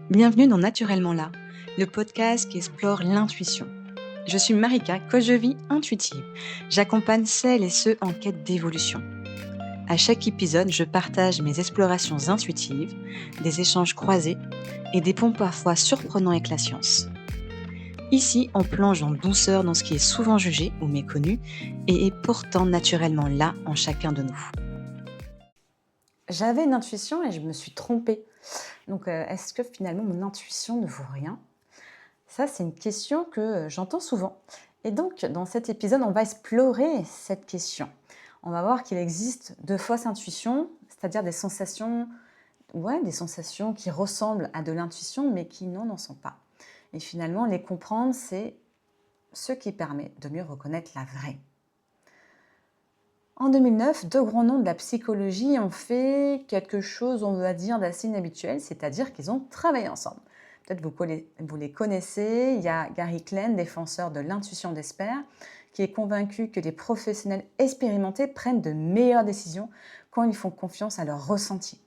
Bienvenue dans Naturellement là, le podcast qui explore l'intuition. Je suis Marika, coach de vie intuitive. J'accompagne celles et ceux en quête d'évolution. À chaque épisode, je partage mes explorations intuitives, des échanges croisés et des ponts parfois surprenants avec la science. Ici, on plonge en douceur dans ce qui est souvent jugé ou méconnu et est pourtant naturellement là en chacun de nous. J'avais une intuition et je me suis trompée. Donc, est-ce que finalement mon intuition ne vaut rien? Ça, c'est une question que j'entends souvent. Et donc, dans cet épisode, on va explorer cette question. On va voir qu'il existe de fausses intuitions, c'est-à-dire des sensations qui ressemblent à de l'intuition, mais qui n'en sont pas. Et finalement, les comprendre, c'est ce qui permet de mieux reconnaître la vraie. En 2009, deux grands noms de la psychologie ont fait quelque chose, on va dire, d'assez inhabituel, c'est-à-dire qu'ils ont travaillé ensemble. Peut-être vous les connaissez, il y a Gary Klein, défenseur de l'intuition d'Esper, qui est convaincu que les professionnels expérimentés prennent de meilleures décisions quand ils font confiance à leur ressenti.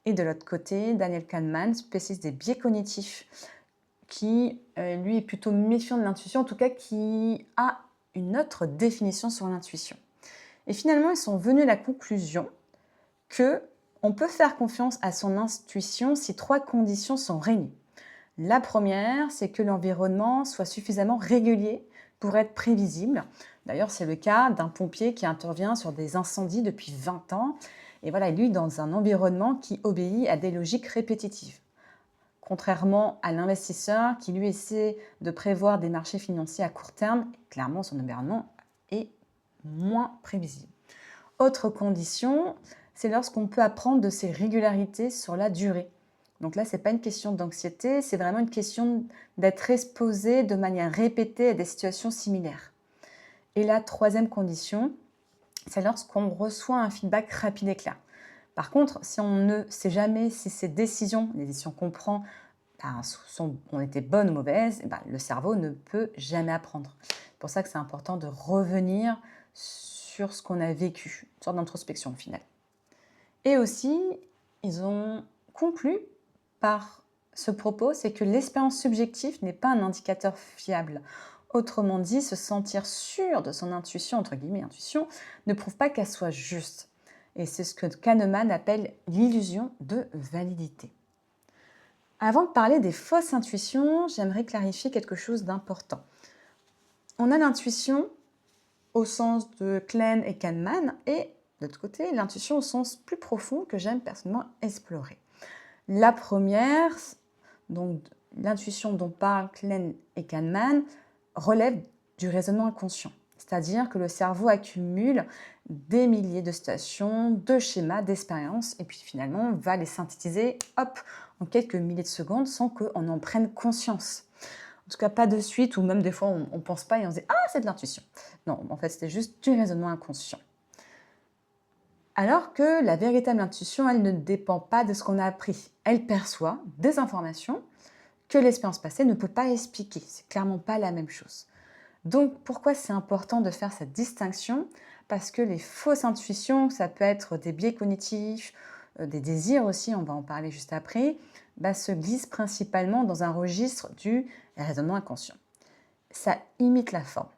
Et de l'autre côté, Daniel Kahneman, spécialiste des biais cognitifs, qui, lui, est plutôt méfiant de l'intuition, en tout cas qui a une autre définition sur l'intuition. Et finalement, ils sont venus à la conclusion qu'on peut faire confiance à son intuition si trois conditions sont réunies. La première, c'est que l'environnement soit suffisamment régulier pour être prévisible. D'ailleurs, c'est le cas d'un pompier qui intervient sur des incendies depuis 20 ans. Et voilà, lui, dans un environnement qui obéit à des logiques répétitives. Contrairement à l'investisseur qui, lui, essaie de prévoir des marchés financiers à court terme, clairement, son environnement est moins prévisible. Autre condition, c'est lorsqu'on peut apprendre de ces régularités sur la durée. Donc là, ce n'est pas une question d'anxiété, c'est vraiment une question d'être exposé de manière répétée à des situations similaires. Et la troisième condition, c'est lorsqu'on reçoit un feedback rapide et clair. Par contre, si on ne sait jamais si ces décisions, les décisions qu'on prend, ont été bonnes ou mauvaises, le cerveau ne peut jamais apprendre. C'est pour ça que c'est important de revenir sur ce qu'on a vécu, une sorte d'introspection au final. Et aussi, ils ont conclu par ce propos, c'est que l'expérience subjective n'est pas un indicateur fiable. Autrement dit, se sentir sûr de son intuition, entre guillemets intuition, ne prouve pas qu'elle soit juste. Et c'est ce que Kahneman appelle l'illusion de validité. Avant de parler des fausses intuitions, j'aimerais clarifier quelque chose d'important. On a l'intuition au sens de Klein et Kahneman, et de l'autre côté, l'intuition au sens plus profond que j'aime personnellement explorer. La première, donc l'intuition dont parlent Klein et Kahneman, relève du raisonnement inconscient. C'est-à-dire que le cerveau accumule des milliers de situations, de schémas, d'expériences, et puis finalement va les synthétiser en quelques milliers de secondes sans qu'on en prenne conscience. En tout cas, pas de suite, ou même des fois, on ne pense pas et on se dit « Ah, c'est de l'intuition ». Non, en fait, c'était juste du raisonnement inconscient. Alors que la véritable intuition, elle ne dépend pas de ce qu'on a appris. Elle perçoit des informations que l'expérience passée ne peut pas expliquer. C'est clairement pas la même chose. Donc, pourquoi c'est important de faire cette distinction? Parce que les fausses intuitions, ça peut être des biais cognitifs, des désirs aussi, on va en parler juste après, se glissent principalement dans un registre du raisonnement inconscient. Ça imite la forme.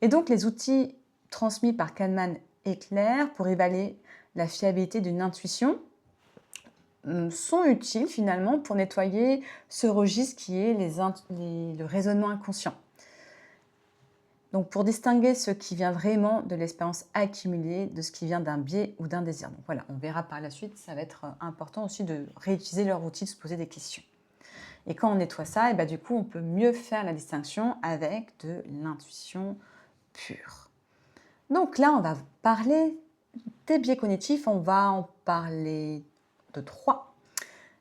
Et donc, les outils transmis par Kahneman et Claire pour évaluer la fiabilité d'une intuition sont utiles finalement pour nettoyer ce registre qui est le raisonnement inconscient. Donc, pour distinguer ce qui vient vraiment de l'expérience accumulée de ce qui vient d'un biais ou d'un désir. Donc voilà, on verra par la suite, ça va être important aussi de réutiliser leur outil, de se poser des questions. Et quand on nettoie ça, du coup, on peut mieux faire la distinction avec de l'intuition pure. Donc là, on va parler des biais cognitifs, on va en parler de 3.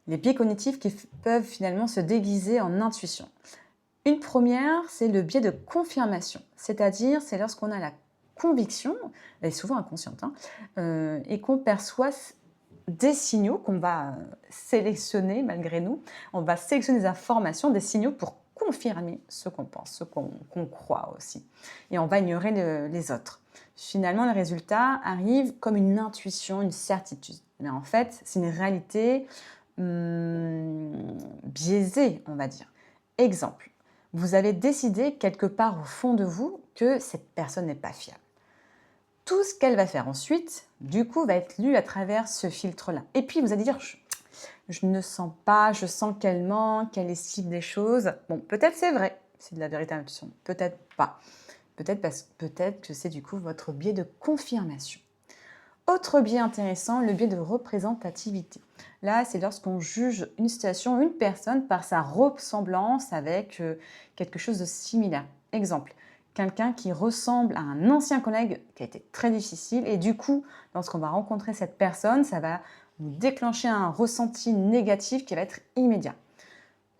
Les biais cognitifs qui peuvent finalement se déguiser en intuition. Une première, c'est le biais de confirmation, c'est-à-dire c'est lorsqu'on a la conviction, elle est souvent inconsciente, et qu'on perçoit des signaux qu'on va sélectionner malgré nous. On va sélectionner des informations, des signaux pour confirmer ce qu'on pense, ce qu'on croit aussi. Et on va ignorer les autres. Finalement, le résultat arrive comme une intuition, une certitude. Mais en fait, c'est une réalité biaisé, on va dire. Exemple, vous avez décidé quelque part au fond de vous que cette personne n'est pas fiable. Tout ce qu'elle va faire ensuite, du coup, va être lu à travers ce filtre-là. Et puis, vous allez dire, je ne sens pas, je sens qu'elle ment, qu'elle estime des choses. Bon, peut-être c'est vrai, c'est de la véritable intuition. Peut-être pas. Peut-être que c'est du coup votre biais de confirmation. Autre biais intéressant, le biais de représentativité. Là, c'est lorsqu'on juge une situation, une personne par sa ressemblance avec quelque chose de similaire. Exemple, quelqu'un qui ressemble à un ancien collègue qui a été très difficile et du coup, lorsqu'on va rencontrer cette personne, ça va nous déclencher un ressenti négatif qui va être immédiat.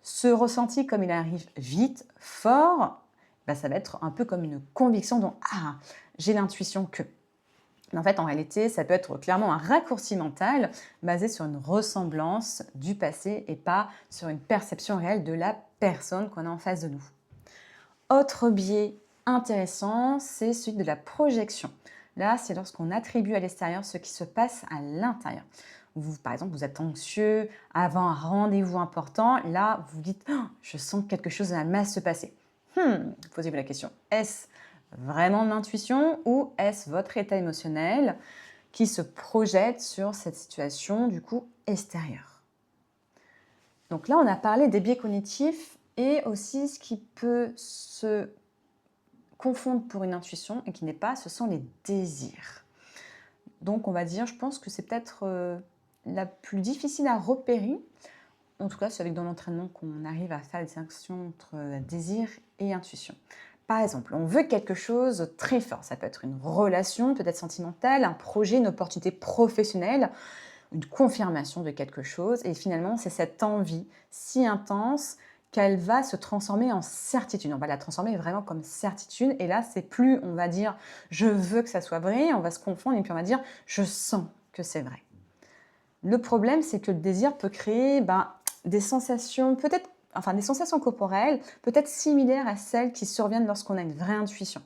Ce ressenti, comme il arrive vite, fort, ça va être un peu comme une conviction dont « Ah, j'ai l'intuition que… ». Mais en fait, en réalité, ça peut être clairement un raccourci mental basé sur une ressemblance du passé et pas sur une perception réelle de la personne qu'on a en face de nous. Autre biais intéressant, c'est celui de la projection. Là, c'est lorsqu'on attribue à l'extérieur ce qui se passe à l'intérieur. Vous, par exemple, vous êtes anxieux avant un rendez-vous important. Là, vous dites oh, « je sens que quelque chose va mal se passer ». Posez-vous la question, est-ce vraiment de l'intuition ou est-ce votre état émotionnel qui se projette sur cette situation du coup extérieure? Donc là, on a parlé des biais cognitifs et aussi ce qui peut se confondre pour une intuition et qui n'est pas, ce sont les désirs. Donc on va dire, je pense que c'est peut-être la plus difficile à repérer. En tout cas, c'est avec dans l'entraînement qu'on arrive à faire la distinction entre désir et intuition. Par exemple, on veut quelque chose de très fort. Ça peut être une relation, peut-être sentimentale, un projet, une opportunité professionnelle, une confirmation de quelque chose. Et finalement, c'est cette envie si intense qu'elle va se transformer en certitude. On va la transformer vraiment comme certitude. Et là, c'est plus, on va dire, je veux que ça soit vrai. On va se confondre et puis on va dire, je sens que c'est vrai. Le problème, c'est que le désir peut créer des sensations, des sensations corporelles, peut-être similaires à celles qui surviennent lorsqu'on a une vraie intuition.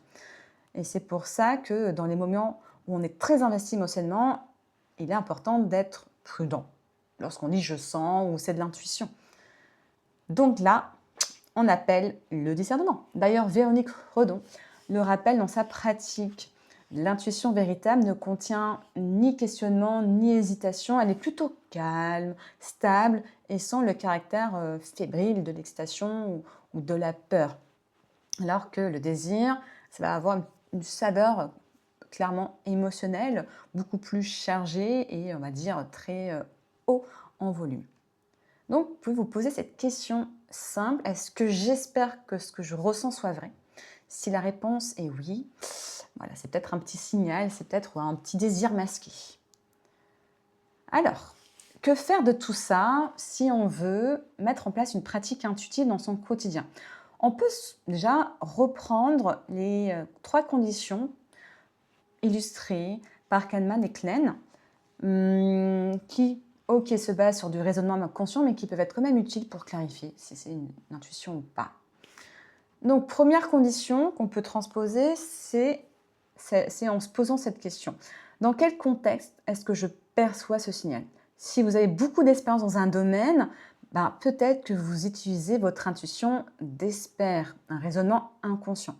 Et c'est pour ça que dans les moments où on est très investi émotionnellement, il est important d'être prudent lorsqu'on dit je sens ou c'est de l'intuition. Donc là, on appelle le discernement. D'ailleurs, Véronique Redon le rappelle dans sa pratique. L'intuition véritable ne contient ni questionnement ni hésitation, elle est plutôt calme, stable et sans le caractère fébrile de l'excitation ou de la peur. Alors que le désir, ça va avoir une saveur clairement émotionnelle, beaucoup plus chargée et on va dire très haut en volume. Donc, vous pouvez vous poser cette question simple, est-ce que j'espère que ce que je ressens soit vrai? Si la réponse est oui, voilà, c'est peut-être un petit signal, c'est peut-être un petit désir masqué. Alors, que faire de tout ça si on veut mettre en place une pratique intuitive dans son quotidien? On peut déjà reprendre les 3 conditions illustrées par Kahneman et Klein, qui se basent sur du raisonnement conscient, mais qui peuvent être quand même utiles pour clarifier si c'est une intuition ou pas. Donc, première condition qu'on peut transposer, c'est en se posant cette question. Dans quel contexte est-ce que je perçois ce signal? Si vous avez beaucoup d'expérience dans un domaine, peut-être que vous utilisez votre intuition d'expert, un raisonnement inconscient.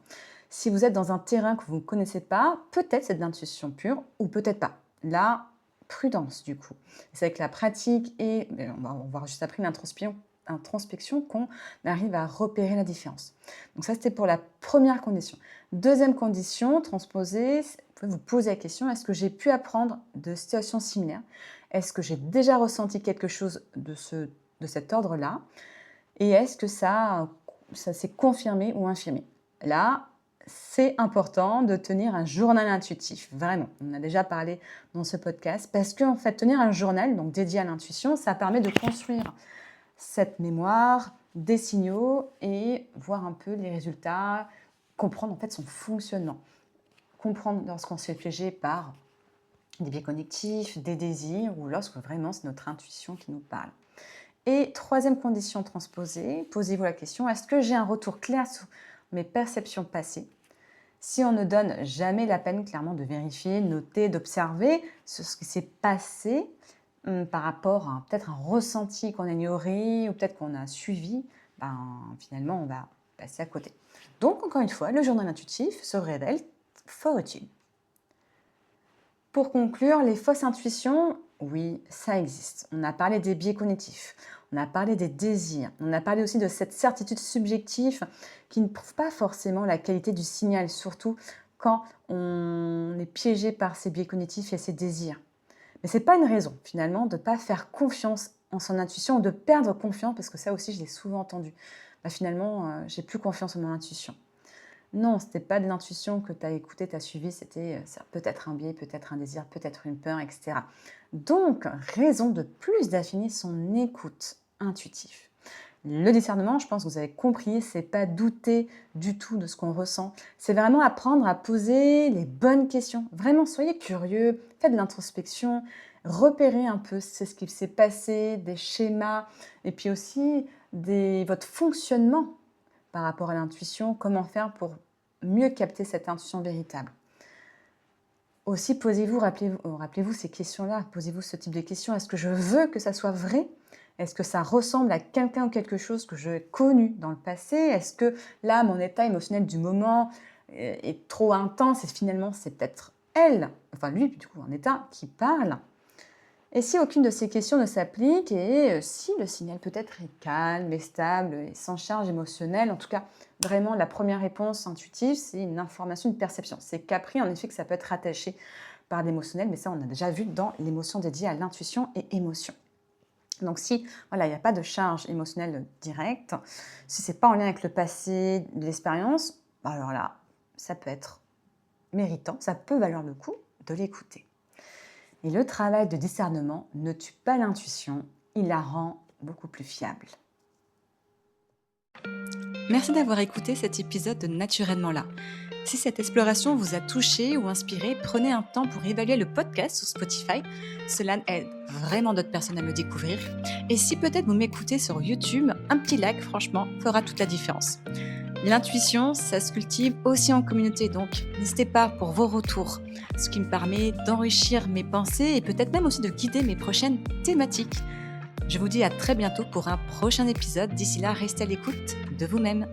Si vous êtes dans un terrain que vous ne connaissez pas, peut-être c'est de l'intuition pure ou peut-être pas. Là, prudence du coup. C'est avec la pratique et on va voir juste après l'introspection qu'on arrive à repérer la différence. Donc ça, c'était pour la première condition. Deuxième condition, transposer, vous pouvez vous poser la question, est-ce que j'ai pu apprendre de situations similaires? Est-ce que j'ai déjà ressenti quelque chose de cet ordre-là? Et est-ce que ça s'est confirmé ou infirmé? Là, c'est important de tenir un journal intuitif, vraiment. On a déjà parlé dans ce podcast, parce qu'en fait, tenir un journal, donc dédié à l'intuition, ça permet de construire cette mémoire, des signaux et voir un peu les résultats, comprendre en fait son fonctionnement. Comprendre lorsqu'on se fait piéger par des biais cognitifs, des désirs ou lorsque vraiment c'est notre intuition qui nous parle. Et troisième condition transposée, posez-vous la question, est-ce que j'ai un retour clair sur mes perceptions passées? Si on ne donne jamais la peine clairement de vérifier, noter, d'observer ce qui s'est passé, par rapport à peut-être un ressenti qu'on a ignoré ou peut-être qu'on a suivi, finalement, on va passer à côté. Donc, encore une fois, le journal intuitif se révèle fort utile. Pour conclure, les fausses intuitions, oui, ça existe. On a parlé des biais cognitifs, on a parlé des désirs, on a parlé aussi de cette certitude subjective qui ne prouve pas forcément la qualité du signal, surtout quand on est piégé par ces biais cognitifs et ces désirs. Mais ce n'est pas une raison, finalement, de ne pas faire confiance en son intuition ou de perdre confiance, parce que ça aussi, je l'ai souvent entendu. Finalement, j'ai plus confiance en mon intuition. Non, ce n'était pas de l'intuition que tu as écouté, tu as suivi, c'était peut-être un biais, peut-être un désir, peut-être une peur, etc. Donc, raison de plus d'affiner son écoute intuitive. Le discernement, je pense que vous avez compris, c'est pas douter du tout de ce qu'on ressent. C'est vraiment apprendre à poser les bonnes questions. Vraiment, soyez curieux, faites de l'introspection, repérez un peu ce qui s'est passé, des schémas, et puis aussi votre fonctionnement par rapport à l'intuition, comment faire pour mieux capter cette intuition véritable. Aussi, rappelez-vous ces questions-là, posez-vous ce type de questions. Est-ce que je veux que ça soit vrai ? Est-ce que ça ressemble à quelqu'un ou quelque chose que j'ai connu dans le passé ? Est-ce que là, mon état émotionnel du moment est trop intense et finalement, c'est peut-être lui, du coup, en état qui parle ? Et si aucune de ces questions ne s'applique et si le signal peut-être est calme et stable et sans charge émotionnelle, en tout cas, vraiment, la première réponse intuitive, c'est une information, une perception. C'est qu'après, en effet, que ça peut être rattaché par l'émotionnel, mais ça, on a déjà vu dans l'émotion dédiée à l'intuition et émotion. Donc si il n'y a pas de charge émotionnelle directe, si ce n'est pas en lien avec le passé, l'expérience, alors là, ça peut être méritant, ça peut valoir le coup de l'écouter. Et le travail de discernement ne tue pas l'intuition, il la rend beaucoup plus fiable. Merci d'avoir écouté cet épisode de Naturellement là. Si cette exploration vous a touché ou inspiré, prenez un temps pour évaluer le podcast sur Spotify. Cela aide vraiment d'autres personnes à le découvrir. Et si peut-être vous m'écoutez sur YouTube, un petit like, franchement, fera toute la différence. L'intuition, ça se cultive aussi en communauté, donc n'hésitez pas pour vos retours, ce qui me permet d'enrichir mes pensées et peut-être même aussi de guider mes prochaines thématiques. Je vous dis à très bientôt pour un prochain épisode. D'ici là, restez à l'écoute de vous-même.